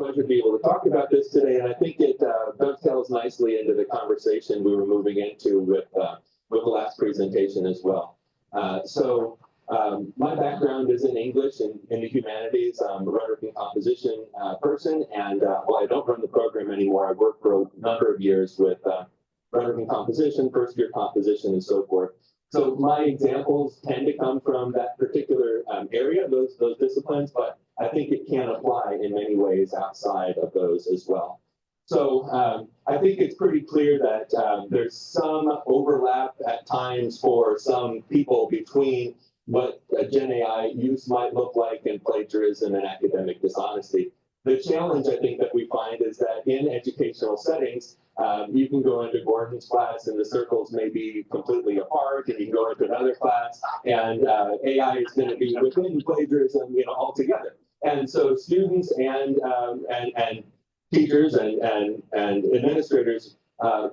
pleasure to be able to talk about this today, and I think it dovetails nicely into the conversation we were moving into with the last presentation as well. My background is in English and in the humanities. I'm a rhetoric and composition person, and while I don't run the program anymore, I've worked for a number of years with rhetoric and composition, first-year composition, and so forth. So my examples tend to come from that particular area, those disciplines, but I think it can apply in many ways outside of those as well. So I think it's pretty clear that there's some overlap at times for some people between what a Gen AI use might look like and plagiarism and academic dishonesty. The challenge I think that we find is that in educational settings, you can go into Gordon's class and the circles may be completely apart, and you can go into another class and AI is going to be within plagiarism, altogether. And so students and teachers and administrators,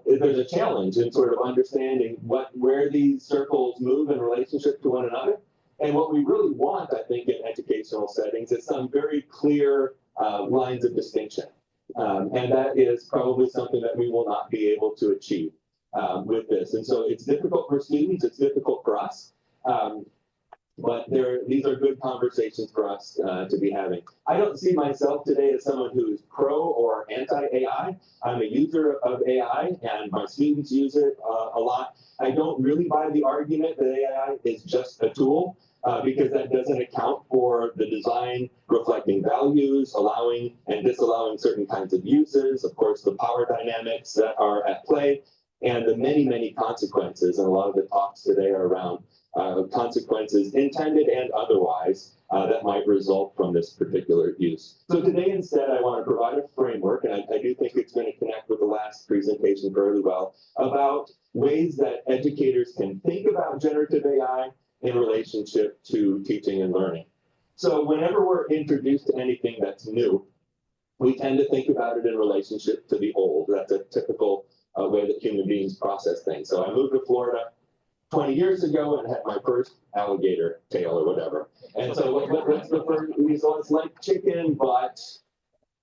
there's a challenge in sort of understanding where these circles move in relationship to one another. And what we really want, I think, in educational settings is some very clear lines of distinction. And that is probably something that we will not be able to achieve with this. And so it's difficult for students, it's difficult for us. But these are good conversations for us to be having. I don't see myself today as someone who's pro or anti-AI. I'm a user of AI, and my students use it a lot. I don't really buy the argument that AI is just a tool, because that doesn't account for the design reflecting values, allowing and disallowing certain kinds of uses, of course, the power dynamics that are at play, and the many, many consequences. And a lot of the talks today are around consequences intended and otherwise that might result from this particular use. So today instead I want to provide a framework, and I do think it's going to connect with the last presentation fairly well, about ways that educators can think about generative AI in relationship to teaching and learning. So whenever we're introduced to anything that's new, we tend to think about it in relationship to the old. That's a typical way that human beings process things. So I moved to Florida 20 years ago and had my first alligator tail or whatever. And so what's the first results? Like chicken butt,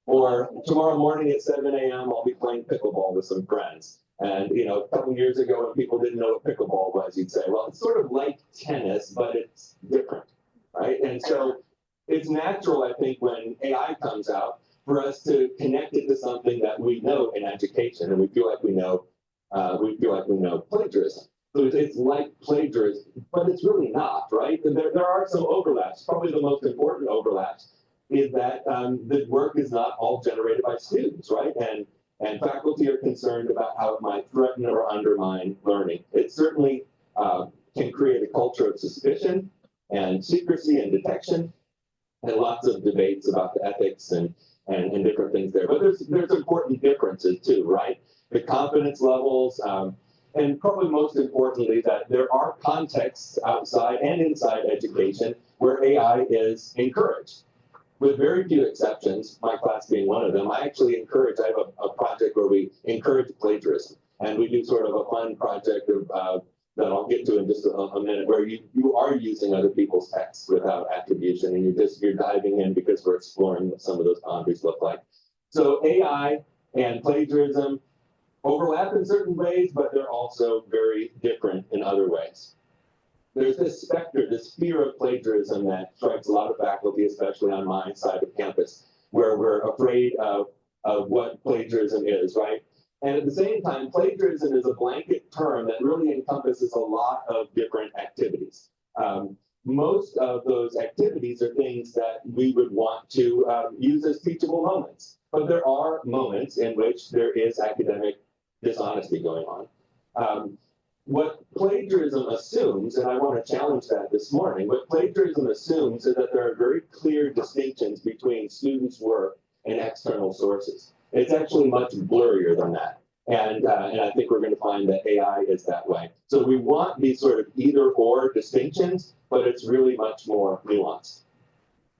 or tomorrow morning at 7 a.m. I'll be playing pickleball with some friends. And a couple of years ago when people didn't know what pickleball was, you'd say, well, it's sort of like tennis, but it's different, right? And so it's natural, I think, when AI comes out for us to connect it to something that we know in education, and we feel like we know plagiarism. So it's like plagiarism, but it's really not, right? And there are some overlaps. Probably the most important overlaps is that the work is not all generated by students, right? And faculty are concerned about how it might threaten or undermine learning. It certainly can create a culture of suspicion and secrecy and detection, and lots of debates about the ethics and different things there. But there's important differences too, right? The confidence levels, and probably most importantly, that there are contexts outside and inside education where AI is encouraged. With very few exceptions, my class being one of them, I actually encourage, I have a project where we encourage plagiarism. And we do sort of a fun project of, that I'll get to in just a minute, where you are using other people's texts without attribution, and you're diving in because we're exploring what some of those boundaries look like. So AI and plagiarism overlap in certain ways, but they're also very different in other ways. There's this specter, this fear of plagiarism that strikes a lot of faculty, especially on my side of campus, where we're afraid of what plagiarism is, right? And at the same time, plagiarism is a blanket term that really encompasses a lot of different activities. Most of those activities are things that we would want to use as teachable moments. But there are moments in which there is academic dishonesty going on. What plagiarism assumes, and I want to challenge that this morning, what plagiarism assumes is that there are very clear distinctions between students' work and external sources. It's actually much blurrier than that. And I think we're going to find that AI is that way. So we want these sort of either-or distinctions, but it's really much more nuanced.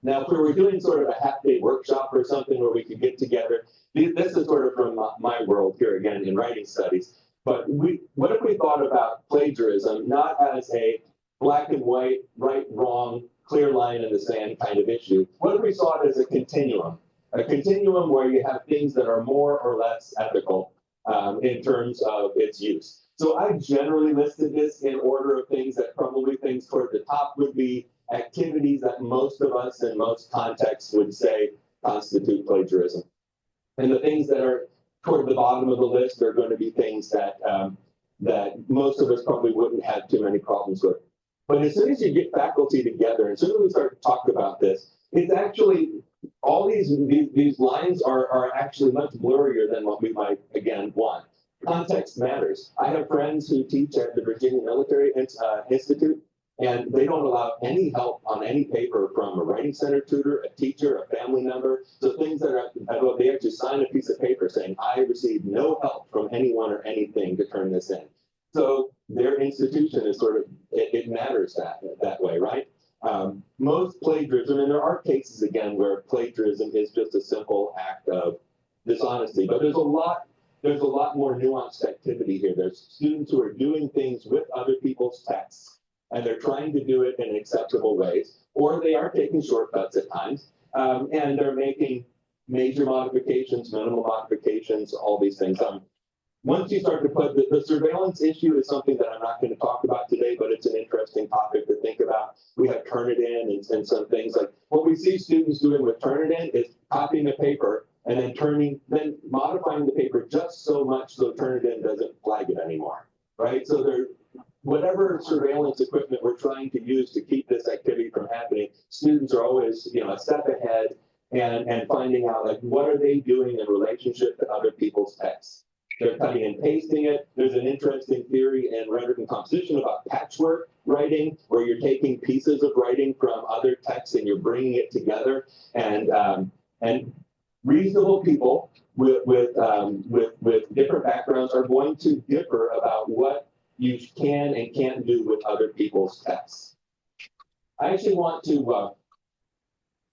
Now, if we were doing sort of a half-day workshop or something where we could get together, this is sort of from my world here again in writing studies, but what if we thought about plagiarism not as a black and white, right, wrong, clear line in the sand kind of issue? What if we saw it as a continuum a continuum where you have things that are more or less ethical in terms of its use. So I generally listed this in order of things that probably things toward the top would be activities that most of us in most contexts would say constitute plagiarism. And the things that are toward the bottom of the list are going to be things that that most of us probably wouldn't have too many problems with. But as soon as you get faculty together, as soon as we start to talk about this, it's actually all these lines are actually much blurrier than what we might again want. Context matters. I have friends who teach at the Virginia Military Institute, and they don't allow any help on any paper from a writing center tutor, a teacher, a family member. So things that are, they actually sign a piece of paper saying, I received no help from anyone or anything to turn this in. So their institution is sort of, it matters that way, right? Most plagiarism, and there are cases again where plagiarism is just a simple act of dishonesty, but there's a lot more nuanced activity here. There's students who are doing things with other people's texts, and they're trying to do it in acceptable ways, or they are taking shortcuts at times, and they're making major modifications, minimal modifications, all these things. Once you start to put the surveillance issue is something that I'm not going to talk about today, but it's an interesting topic to think about. We have Turnitin and some things like what we see students doing with Turnitin is copying the paper and then modifying the paper just so much so Turnitin doesn't flag it anymore, right? So whatever surveillance equipment we're trying to use to keep this activity from happening, students are always, a step ahead and finding out like what are they doing in relationship to other people's texts. They're cutting and pasting it. There's an interesting theory in rhetoric and composition about patchwork writing, where you're taking pieces of writing from other texts and you're bringing it together. And reasonable people with different backgrounds are going to differ about what you can and can't do with other people's texts. I actually want to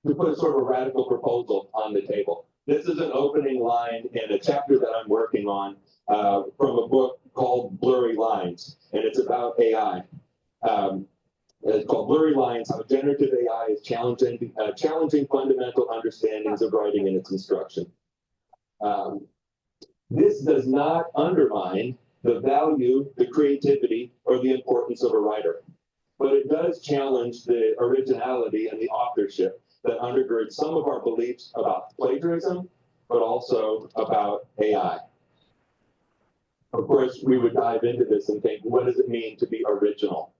put a sort of a radical proposal on the table. This is an opening line in a chapter that I'm working on from a book called Blurry Lines, and it's about AI. It's called Blurry Lines, How Generative AI is Challenging Fundamental Understandings of Writing and Its Instruction. This does not undermine the value, the creativity, or the importance of a writer, but it does challenge the originality and the authorship that undergirds some of our beliefs about plagiarism, but also about AI. Of course, we would dive into this and think, what does it mean to be original?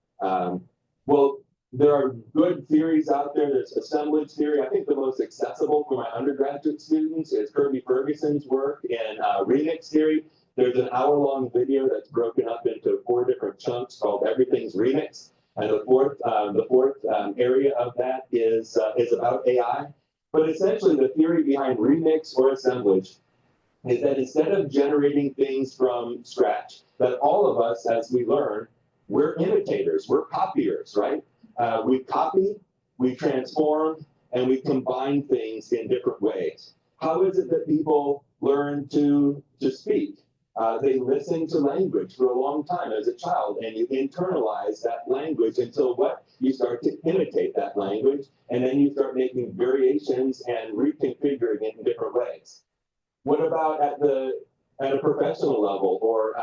Well, there are good theories out there. There's assemblage theory. I think the most accessible for my undergraduate students is Kirby Ferguson's work in remix theory. There's an hour-long video that's broken up into 4 different chunks called Everything's Remix. And the fourth area of that is about AI. But essentially, the theory behind remix or assemblage is that instead of generating things from scratch, that all of us, as we learn, we're imitators, we're copiers, right? We copy, we transform, and we combine things in different ways. How is it that people learn to speak? They listen to language for a long time as a child, and you internalize that language until you start to imitate that language, and then you start making variations and reconfiguring it in different ways. What about at a professional level, or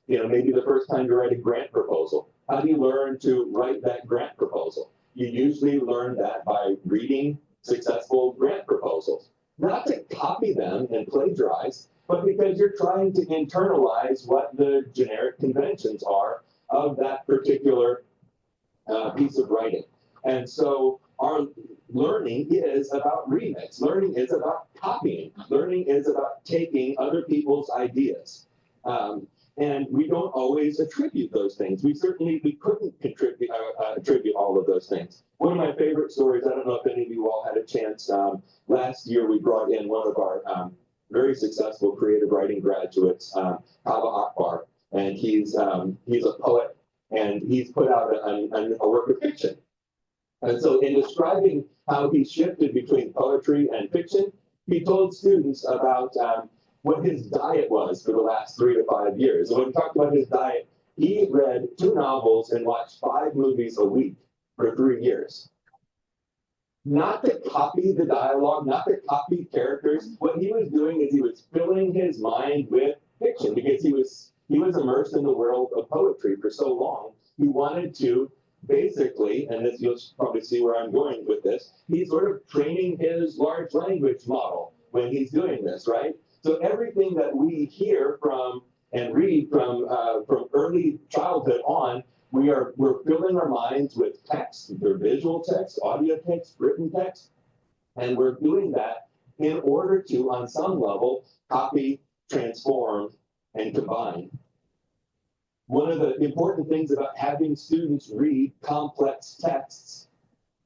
maybe the first time you write a grant proposal? How do you learn to write that grant proposal? You usually learn that by reading successful grant proposals, not to copy them and plagiarize, but because you're trying to internalize what the generic conventions are of that particular piece of writing. And so our learning is about remix. Learning is about copying. Learning is about taking other people's ideas. And we don't always attribute those things. We couldn't attribute all of those things. One of my favorite stories, I don't know if any of you all had a chance, last year we brought in one of our very successful creative writing graduates, Kava Akbar, and he's a poet, and he's put out a work of fiction. And so in describing how he shifted between poetry and fiction, he told students about what his diet was for the last 3 to 5 years. And when he talked about his diet, he read 2 novels and watched 5 movies a week for 3 years. not to copy the dialogue, not to copy characters. What he was doing is he was filling his mind with fiction because he was immersed in the world of poetry for so long. He wanted to basically, and this you'll probably see where I'm going with this, he's sort of training his large language model when he's doing this, right? So everything that we hear from and read from early childhood on, we're filling our minds with text, either visual text, audio text, written text, and we're doing that in order to, on some level, copy, transform, and combine. One of the important things about having students read complex texts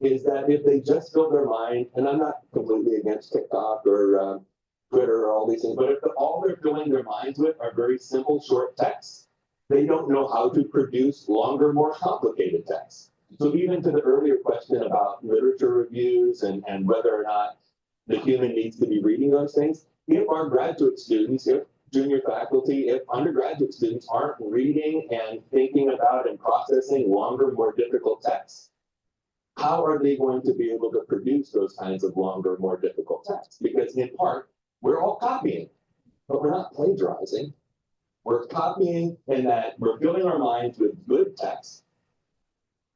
is that if they just fill their mind, and I'm not completely against TikTok or Twitter or all these things, but if all they're filling their minds with are very simple, short texts, they don't know how to produce longer, more complicated texts. So even to the earlier question about literature reviews and whether or not the human needs to be reading those things, if our graduate students, if junior faculty, if undergraduate students aren't reading and thinking about and processing longer, more difficult texts, how are they going to be able to produce those kinds of longer, more difficult texts? Because in part, we're all copying, but we're not plagiarizing. We're copying in that we're filling our minds with good texts,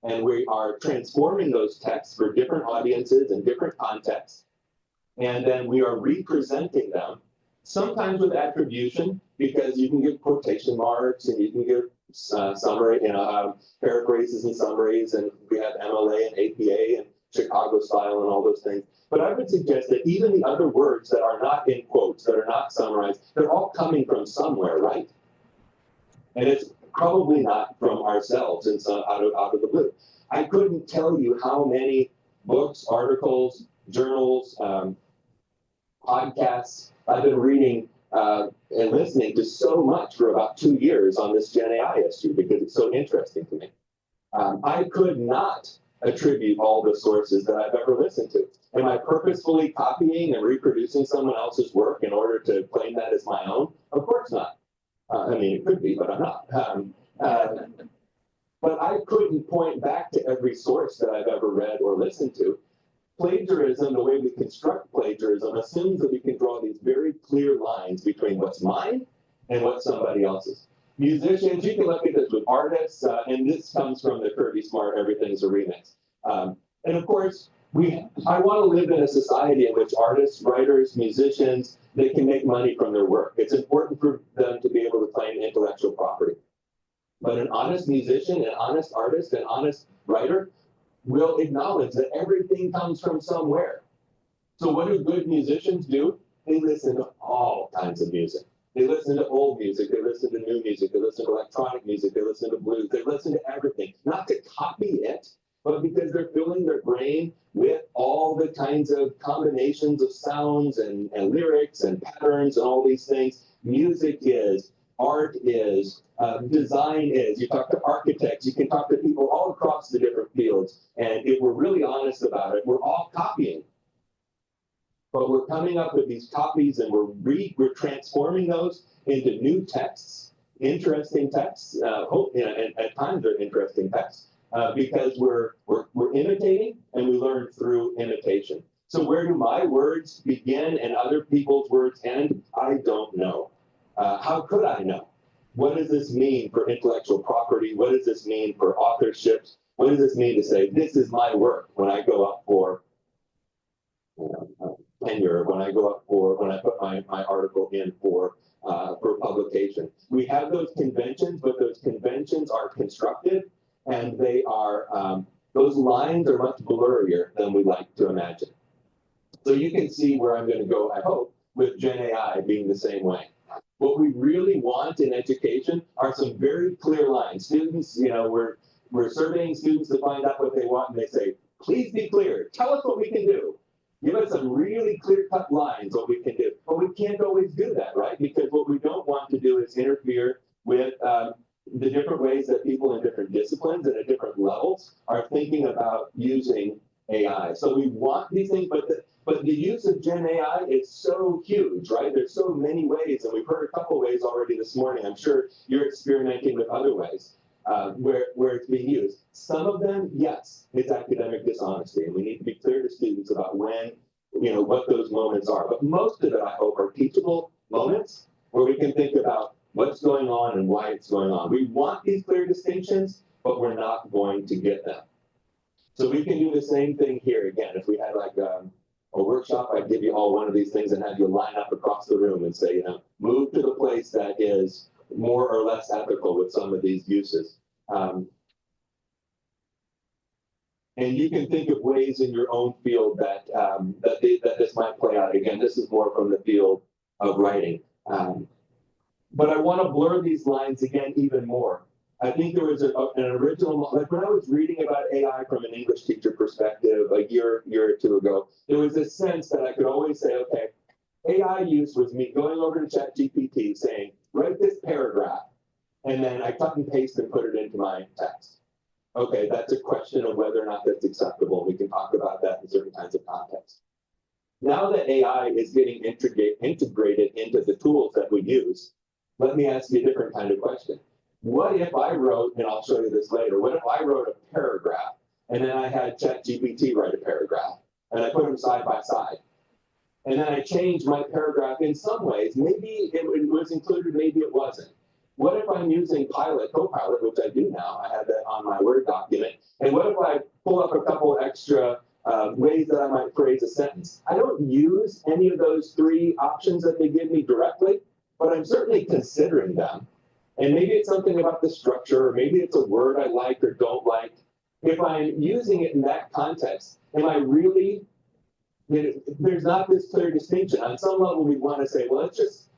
and we are transforming those texts for different audiences and different contexts, and then we are representing them, sometimes with attribution, because you can give quotation marks and you can give summary, paraphrases and summaries, and we have MLA and APA and Chicago style and all those things. But I would suggest that even the other words that are not in quotes, that are not summarized, they're all coming from somewhere, right? And it's probably not from ourselves and so out of the blue. I couldn't tell you how many books, articles, journals, podcasts I've been reading and listening to so much for about 2 years on this Gen AI issue because it's so interesting to me. I could not attribute all the sources that I've ever listened to. Am I purposefully copying and reproducing someone else's work in order to claim that as my own? Of course not. I mean, it could be, but I'm not. But I couldn't point back to every source that I've ever read or listened to. Plagiarism, the way we construct plagiarism, assumes that we can draw these very clear lines between what's mine and what's somebody else's. Musicians, you can look at this with artists, and this comes from the Kirby Smart Everything's a Remix. And of course, I want to live in a society in which artists, writers, musicians, they can make money from their work. It's important for them to be able to claim intellectual property. But an honest musician, an honest artist, an honest writer will acknowledge that everything comes from somewhere. So what do good musicians do? They listen to all kinds of music. They listen to old music, they listen to new music, they listen to electronic music, they listen to blues, they listen to everything. Not to copy it, but because they're filling their brain with all the kinds of combinations of sounds and lyrics and patterns and all these things. Music is, art is, design is. You talk to architects, you can talk to people all across the different fields. And if we're really honest about it, we're all copying. But we're coming up with these copies and we're transforming those into new texts, interesting texts. And at times they're interesting texts because we're imitating and we learn through imitation. So where do my words begin and other people's words end? I don't know. How could I know? What does this mean for intellectual property? What does this mean for authorship? What does this mean to say, this is my work when I go up for tenure, when I put my article in for publication? We have those conventions, but those conventions are constructed and they are, those lines are much blurrier than we like to imagine. So you can see where I'm going to go, I hope, with Gen AI being the same way. What we really want in education are some very clear lines. Students, we're surveying students to find out what they want, and they say, please be clear. Tell us what we can do. Give us some really clear-cut lines what we can do. But we can't always do that, right? Because what we don't want to do is interfere with the different ways that people in different disciplines and at different levels are thinking about using AI. So we want these things, but the use of Gen AI is so huge, right? There's so many ways, and we've heard a couple ways already this morning. I'm sure you're experimenting with other ways. where it's being used. Some of them, yes, it's academic dishonesty, and we need to be clear to students about when, what those moments are. But most of it, I hope, are teachable moments where we can think about what's going on and why it's going on. We want these clear distinctions, but we're not going to get them. So we can do the same thing here again. If we had like a workshop, I'd give you all one of these things and have you line up across the room and say, move to the place that is more or less ethical with some of these uses. And you can think of ways in your own field that this might play out. Again, this is more from the field of writing. But I want to blur these lines again even more. I think there was an original, like when I was reading about AI from an English teacher perspective a year or two ago, there was a sense that I could always say, okay, AI use was me going over to ChatGPT saying, write this paragraph, and then I cut and paste and put it into my text. Okay, that's a question of whether or not that's acceptable. We can talk about that in certain kinds of contexts. Now that AI is getting integrated into the tools that we use, let me ask you a different kind of question. What if I wrote, and I'll show you this later, what if I wrote a paragraph and then I had ChatGPT write a paragraph and I put them side by side? And then I changed my paragraph in some ways. Maybe it was included, maybe it wasn't. What if I'm using Copilot, which I do now, I have that on my Word document, and what if I pull up a couple extra ways that I might phrase a sentence? I don't use any of those three options that they give me directly, but I'm certainly considering them. And maybe it's something about the structure, or maybe it's a word I like or don't like. If I'm using it in that context, am I really, there's not this clear distinction. On some level, we want to say, well,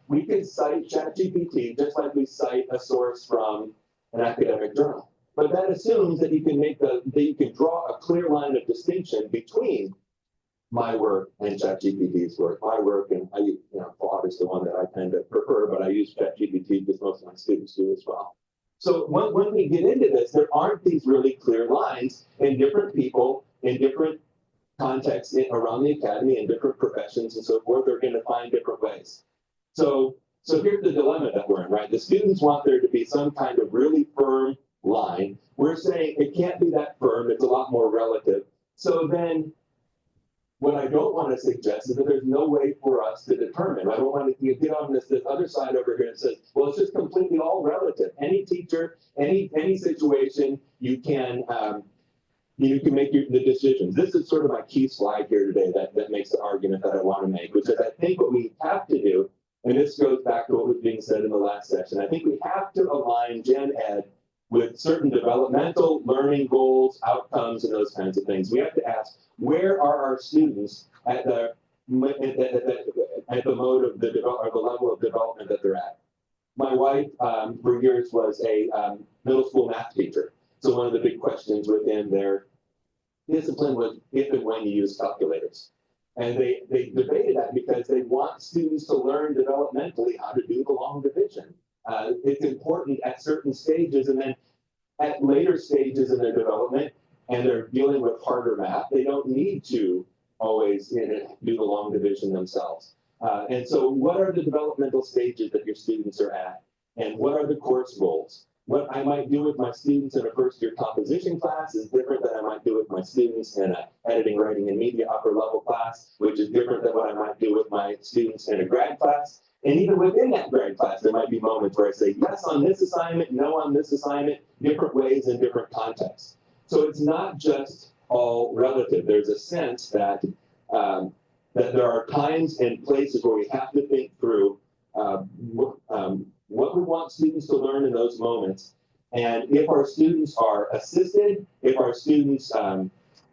we can cite ChatGPT just like we cite a source from an academic journal. But that assumes that you can draw a clear line of distinction between my work and ChatGPT's work. My work, and Claude is the one that I tend to prefer, but I use ChatGPT because most of my students do as well. So when we get into this, there aren't these really clear lines, and different people in different contexts around the academy and different professions and so forth are going to find different ways. So here's the dilemma that we're in, right? The students want there to be some kind of really firm line. We're saying it can't be that firm. It's a lot more relative. So then what I don't want to suggest is that there's no way for us to determine. I don't want to get on this other side over here and says, well, it's just completely all relative. Any teacher, any situation, you can make the decisions. This is sort of my key slide here today that makes the argument that I want to make, which is I think what we have to do, and this goes back to what was being said in the last session, I think we have to align Gen Ed with certain developmental learning goals, outcomes, and those kinds of things. We have to ask, where are our students at the mode of the level of development that they're at? My wife, for years, was a middle school math teacher. So one of the big questions within their discipline was if and when you use calculators. And they debated that because they want students to learn developmentally how to do the long division. It's important at certain stages, and then at later stages in their development, and they're dealing with harder math, they don't need to always do the long division themselves. And so what are the developmental stages that your students are at? And what are the course goals? What I might do with my students in a first-year composition class is different than I might do with my students in a editing, writing, and media upper-level class, which is different than what I might do with my students in a grad class. And even within that grad class, there might be moments where I say yes on this assignment, no on this assignment, different ways in different contexts. So it's not just all relative. There's a sense that that there are times and places where we have to think through what we want students to learn in those moments. And if our students are assisted, if our students,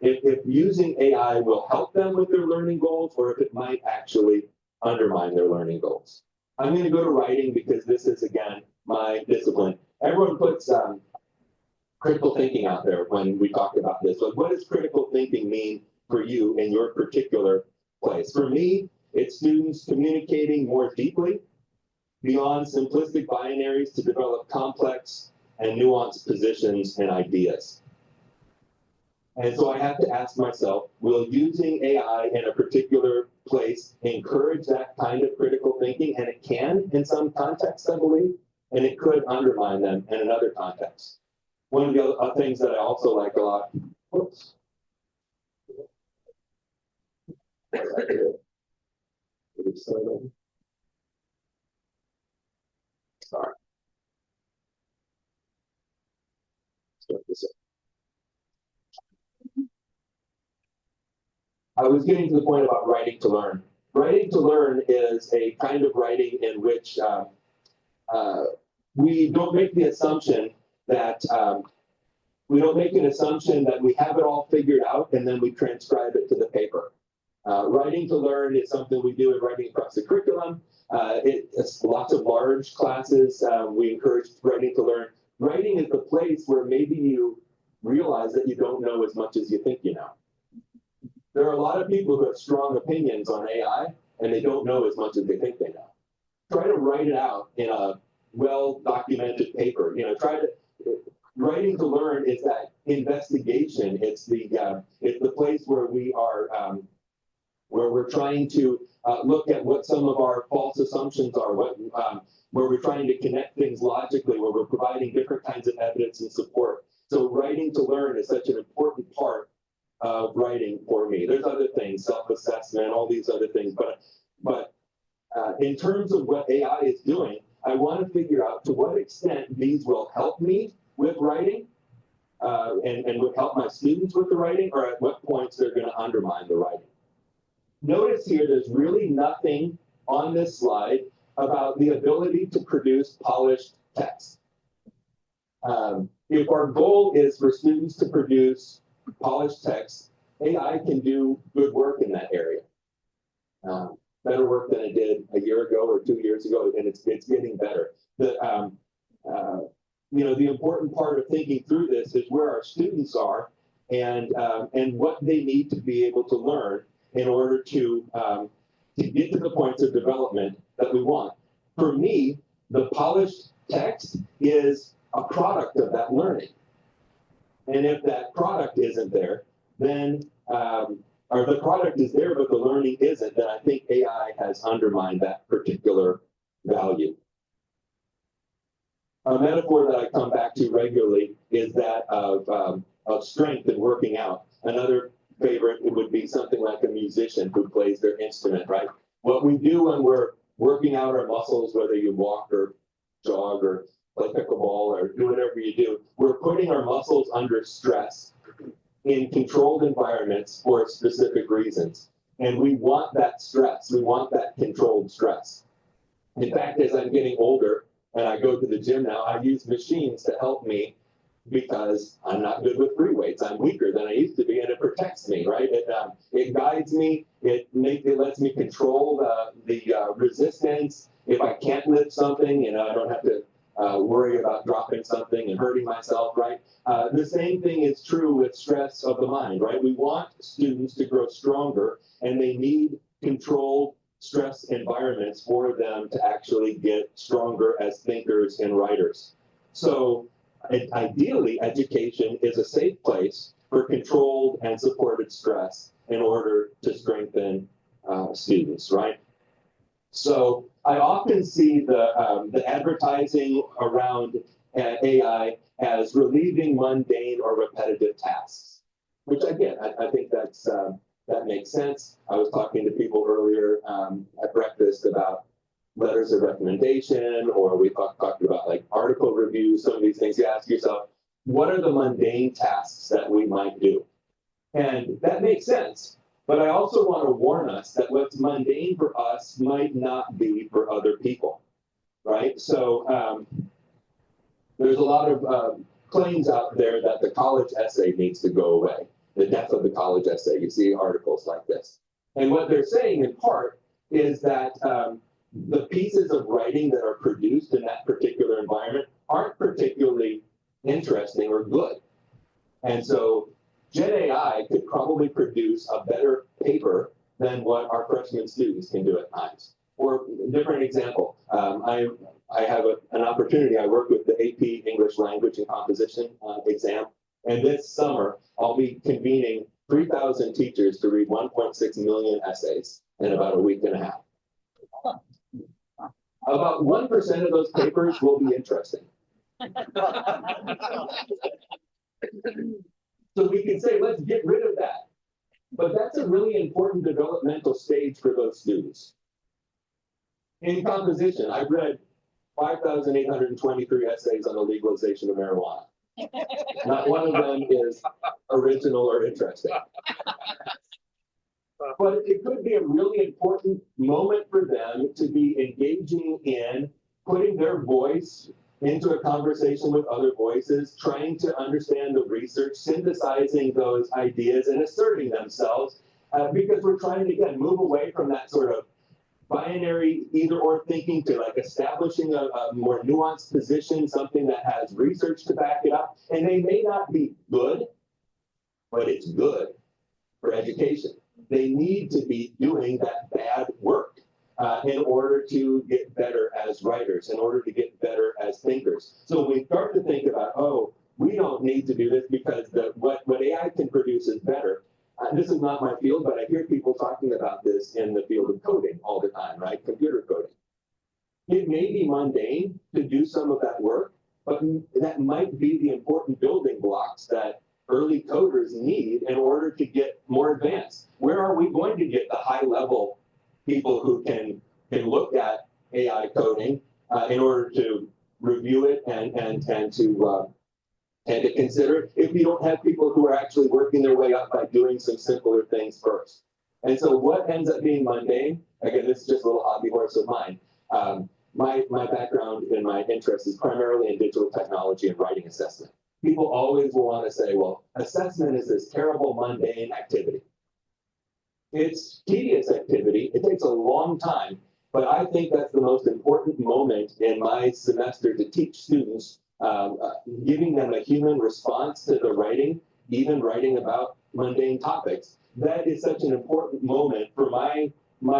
if using AI will help them with their learning goals, or if it might actually undermine their learning goals. I'm going to go to writing because this is, again, my discipline. Everyone puts critical thinking out there when we talk about this. But what does critical thinking mean for you in your particular place? For me, it's students communicating more deeply beyond simplistic binaries to develop complex and nuanced positions and ideas. And so I have to ask myself, will using AI in a particular place encourage that kind of critical thinking? And it can in some contexts, I believe, and it could undermine them in another context. One of the other things that I also like a lot, whoops. Sorry. Start this up. I was getting to the point about writing to learn. Writing to learn is a kind of writing in which we don't make the assumption that we have it all figured out and then we transcribe it to the paper. Writing to learn is something we do in writing across the curriculum. It's lots of large classes. We encourage writing to learn. Writing is the place where maybe you realize that you don't know as much as you think you know. There are a lot of people who have strong opinions on AI, and they don't know as much as they think they know. Try to write it out in a well-documented paper. Writing to learn is that investigation. It's the place where we are, where we're trying to look at what some of our false assumptions are, where we're trying to connect things logically, where we're providing different kinds of evidence and support. So writing to learn is such an important part of writing for me. There's other things, self-assessment, all these other things, but in terms of what AI is doing, I want to figure out to what extent these will help me with writing and would help my students with the writing, or at what points they're going to undermine the writing. Notice here, there's really nothing on this slide about the ability to produce polished text. If our goal is for students to produce polished text, AI can do good work in that area. Better work than it did a year ago or 2 years ago, and it's getting better. The important part of thinking through this is where our students are and what they need to be able to learn in order to get to the points of development that we want. For me, the polished text is a product of that learning. And if that product isn't there, then, or the product is there, but the learning isn't, then I think AI has undermined that particular value. A metaphor that I come back to regularly is that of strength and working out. Another favorite, it would be something like a musician who plays their instrument, right? What we do when we're working out our muscles, whether you walk or jog or play pickleball or do whatever you do, we're putting our muscles under stress in controlled environments for specific reasons. And we want that stress. We want that controlled stress. In fact, as I'm getting older and I go to the gym now, I use machines to help me because I'm not good with free weights. I'm weaker than I used to be, and it protects me, right? It guides me. It lets me control the resistance. If I can't lift something, I don't have to worry about dropping something and hurting myself, right? The same thing is true with stress of the mind, right? We want students to grow stronger, and they need controlled stress environments for them to actually get stronger as thinkers and writers. So ideally, education is a safe place for controlled and supported stress in order to strengthen students, right? So I often see the advertising around AI as relieving mundane or repetitive tasks, which again, I think that makes sense. I was talking to people earlier at breakfast about letters of recommendation, or we talked about like article reviews, some of these things. You ask yourself, what are the mundane tasks that we might do? And that makes sense. But I also want to warn us that what's mundane for us might not be for other people, right? So there's a lot of claims out there that the college essay needs to go away, the death of the college essay. You see articles like this. And what they're saying in part is that the pieces of writing that are produced in that particular environment aren't particularly interesting or good. And so Gen AI could probably produce a better paper than what our freshman students can do at times. Or a different example, I have an opportunity. I work with the AP English Language and Composition exam. And this summer, I'll be convening 3,000 teachers to read 1.6 million essays in about a week and a half. About 1% of those papers will be interesting. So we can say, let's get rid of that. But that's a really important developmental stage for those students. In composition, I've read 5,823 essays on the legalization of marijuana. Not one of them is original or interesting. But it could be a really important moment for them to be engaging in putting their voice into a conversation with other voices, trying to understand the research, synthesizing those ideas and asserting themselves, because we're trying to, again, move away from that sort of binary either or thinking to like establishing a more nuanced position, something that has research to back it up. And they may not be good, but it's good for education. They need to be doing that bad work in order to get better as writers, in order to get better as thinkers. So we start to think about, oh, we don't need to do this because what AI can produce is better. This is not my field, but I hear people talking about this in the field of coding all the time, right? Computer coding. It may be mundane to do some of that work, but that might be the important building blocks that early coders need in order to get more advanced. Where are we going to get the high-level people who can look at AI coding in order to review it and to consider it if you don't have people who are actually working their way up by doing some simpler things first? And so what ends up being mundane, again, this is just a little hobby horse of mine. My background and my interest is primarily in digital technology and writing assessment. People always will want to say, well, assessment is this terrible mundane activity. It's tedious activity. It takes a long time, but I think that's the most important moment in my semester to teach students, giving them a human response to the writing, even writing about mundane topics. That is such an important moment for my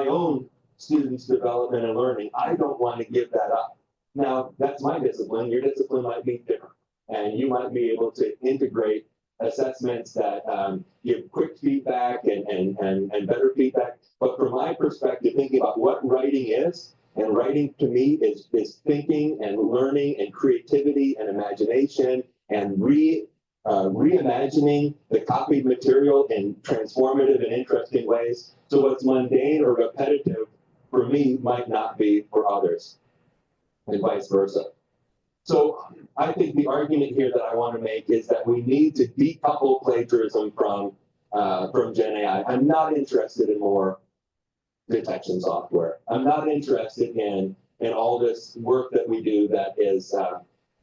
own students' development and learning. I don't want to give that up. Now, that's my discipline. Your discipline might be different. And you might be able to integrate assessments that give quick feedback and better feedback. But from my perspective, thinking about what writing is, and writing to me is thinking and learning and creativity and imagination and reimagining the copied material in transformative and interesting ways. So what's mundane or repetitive for me might not be for others, and vice versa. So I think the argument here that I want to make is that we need to decouple plagiarism from Gen AI. I'm not interested in more detection software. I'm not interested in all this work that we do that is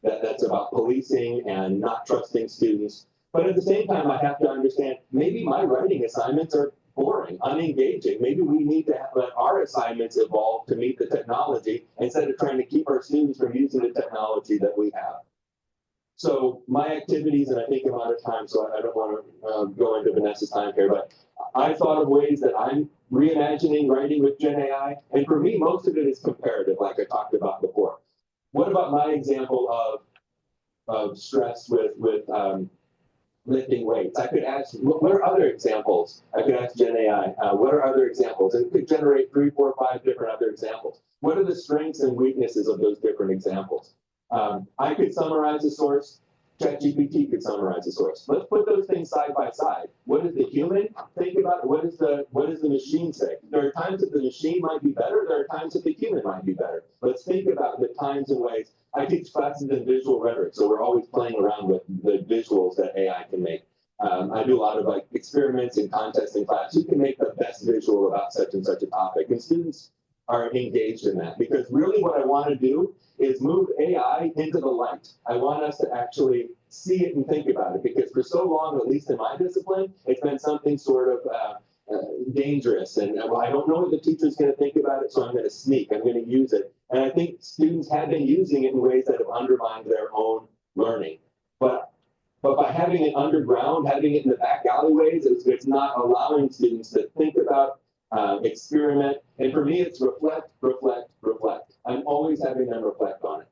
that's about policing and not trusting students. But at the same time, I have to understand maybe my writing assignments are boring, unengaging. Maybe we need to let our assignments evolve to meet the technology instead of trying to keep our students from using the technology that we have. So my activities, and I think I'm out of time, so I don't want to go into Vanessa's time here, but I thought of ways that I'm reimagining writing with Gen AI, and for me, most of it is comparative, like I talked about before. What about my example of stress with lifting weights? I could ask, what are other examples? I could ask Gen AI, what are other examples? And it could generate 3, 4, 5 different other examples. What are the strengths and weaknesses of those different examples? I could summarize a source. ChatGPT could summarize a source. Let's put those things side by side. What does the human think about it? What does the machine say? There are times that the machine might be better. There are times that the human might be better. Let's think about the times and ways. I teach classes in visual rhetoric, so we're always playing around with the visuals that AI can make. I do a lot of like experiments and contests in class. Who can make the best visual about such and such a topic? And students are engaged in that, because really what I want to do is move AI into the light. I want us to actually see it and think about it, because for so long, at least in my discipline, it's been something sort of dangerous. And well, I don't know what the teacher's going to think about it, so I'm going to sneak. I'm going to use it. And I think students have been using it in ways that have undermined their own learning. But by having it underground, having it in the back alleyways, it's not allowing students to think about, experiment. And for me, it's reflect, reflect, reflect. I'm always having them reflect on it.